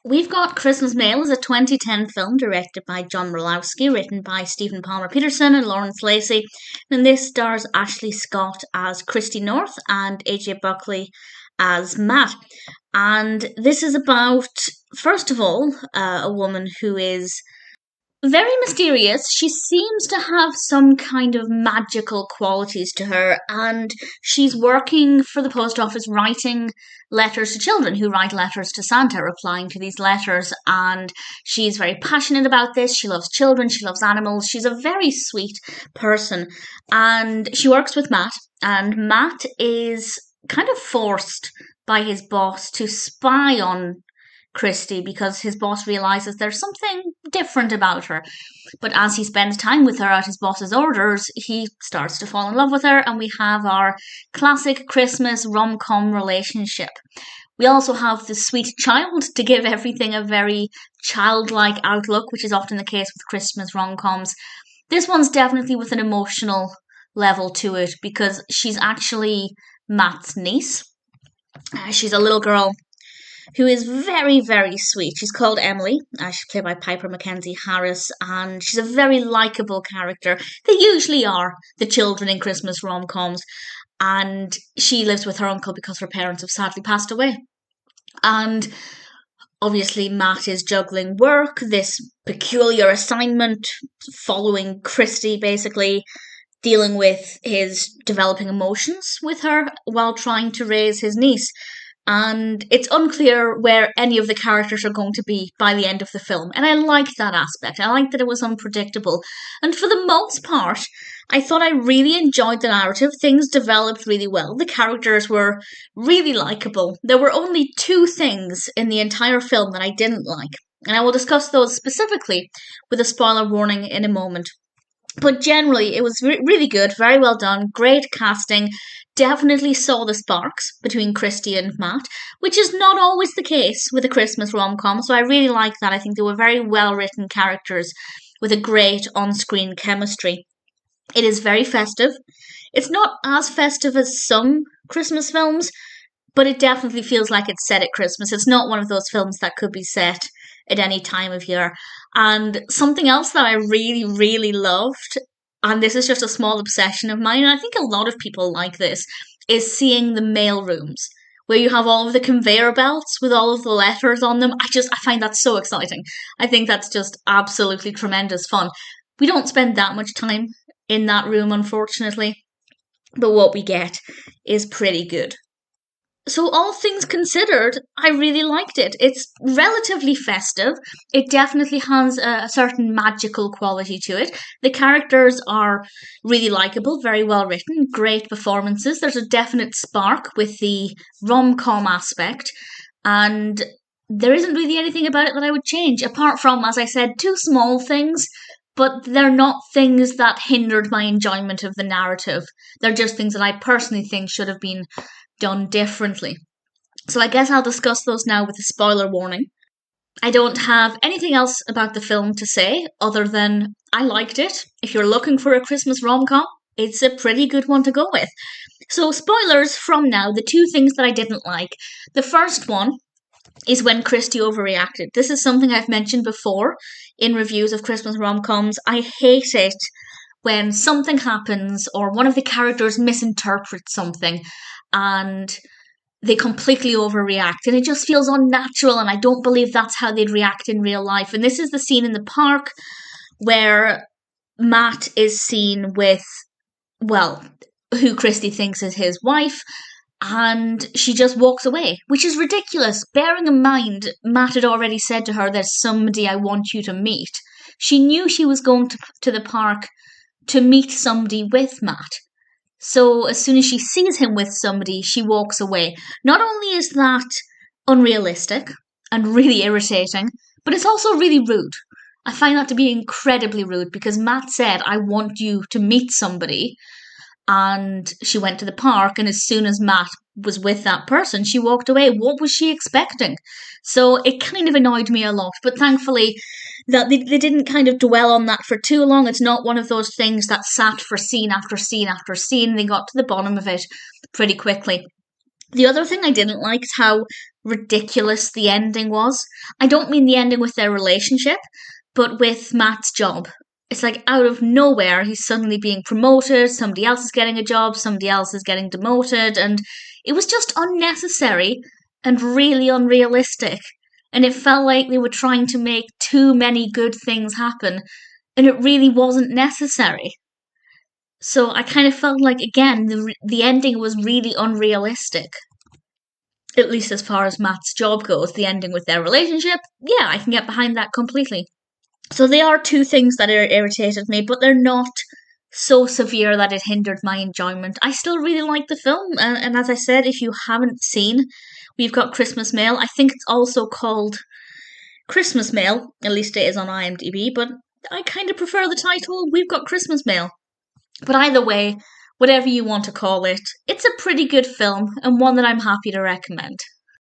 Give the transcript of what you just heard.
We've got Christmas Mail is a 2010 film directed by John Murlowski, written by Stephen Palmer Peterson and Lacey. And this stars Ashley Scott as Kristi North and AJ Buckley as Matt. And this is about, first of all, a woman who is very mysterious. She seems to have some kind of magical qualities to her, and she's working for the post office writing letters to children who write letters to Santa, replying to these letters. And she's very passionate about this. She loves children, she loves animals. She's a very sweet person, and she works with Matt, and Matt is kind of forced by his boss to spy on Kristi because his boss realizes there's something different about her. But as he spends time with her at his boss's orders, he starts to fall in love with her, and we have our classic Christmas rom-com relationship. We also have the sweet child to give everything a very childlike outlook, which is often the case with Christmas rom-coms. This one's definitely with an emotional level to it because she's actually Matt's niece. She's a little girl who is very, very sweet. She's called Emily. She's played by Piper Mackenzie Harris, and she's a very likeable character. They usually are, the children in Christmas rom-coms, and she lives with her uncle because her parents have sadly passed away. And obviously Matt is juggling work, this peculiar assignment, following Kristi, basically, dealing with his developing emotions with her while trying to raise his niece. And it's unclear where any of the characters are going to be by the end of the film. And I liked that aspect. I liked that it was unpredictable. And for the most part, I thought I really enjoyed the narrative. Things developed really well. The characters were really likeable. There were only two things in the entire film that I didn't like. And I will discuss those specifically with a spoiler warning in a moment. But generally, it was really good, very well done, great casting. Definitely saw the sparks between Kristi and Matt, which is not always the case with a Christmas rom-com, so I really like that. I think they were very well-written characters with a great on-screen chemistry. It is very festive. It's not as festive as some Christmas films, but it definitely feels like it's set at Christmas. It's not one of those films that could be set at any time of year. And something else that I really, really loved, and this is just a small obsession of mine, and I think a lot of people like this, is seeing the mail rooms, where you have all of the conveyor belts with all of the letters on them. I find that so exciting. I think that's just absolutely tremendous fun. We don't spend that much time in that room, unfortunately, but what we get is pretty good. So all things considered, I really liked it. It's relatively festive. It definitely has a certain magical quality to it. The characters are really likeable, very well written, great performances. There's a definite spark with the rom-com aspect, and there isn't really anything about it that I would change, apart from, as I said, two small things, but they're not things that hindered my enjoyment of the narrative. They're just things that I personally think should have been done differently. So I guess I'll discuss those now with a spoiler warning. I don't have anything else about the film to say other than I liked it. If you're looking for a Christmas rom-com, it's a pretty good one to go with. So spoilers from now, the two things that I didn't like. The first one is when Kristi overreacted. This is something I've mentioned before in reviews of Christmas rom-coms. I hate it when something happens or one of the characters misinterprets something and they completely overreact, and it just feels unnatural, and I don't believe that's how they'd react in real life. And this is the scene in the park where Matt is seen with, well, who Kristi thinks is his wife, and she just walks away, which is ridiculous, bearing in mind Matt had already said to her, there's somebody I want you to meet. She knew she was going to the park to meet somebody with Matt. So as soon as she sees him with somebody, she walks away. Not only is that unrealistic and really irritating, but it's also really rude. I find that to be incredibly rude because Matt said, I want you to meet somebody. And she went to the park, and as soon as Matt was with that person, she walked away. What was she expecting? So it kind of annoyed me a lot, but thankfully that they didn't kind of dwell on that for too long. It's not one of those things that sat for scene after scene after scene. They got to the bottom of it pretty quickly. The other thing I didn't like is how ridiculous the ending was. I don't mean the ending with their relationship, but with Matt's job. It's like out of nowhere, he's suddenly being promoted, somebody else is getting a job, somebody else is getting demoted, and it was just unnecessary and really unrealistic. And it felt like they were trying to make too many good things happen, and it really wasn't necessary. So I kind of felt like, again, the ending was really unrealistic. At least as far as Matt's job goes, the ending with their relationship, yeah, I can get behind that completely. So they are two things that irritated me, but they're not so severe that it hindered my enjoyment. I still really like the film, and as I said, if you haven't seen, we've got Christmas Mail. I think it's also called Christmas Mail, at least it is on IMDb, but I kind of prefer the title, We've Got Christmas Mail. But either way, whatever you want to call it, it's a pretty good film and one that I'm happy to recommend.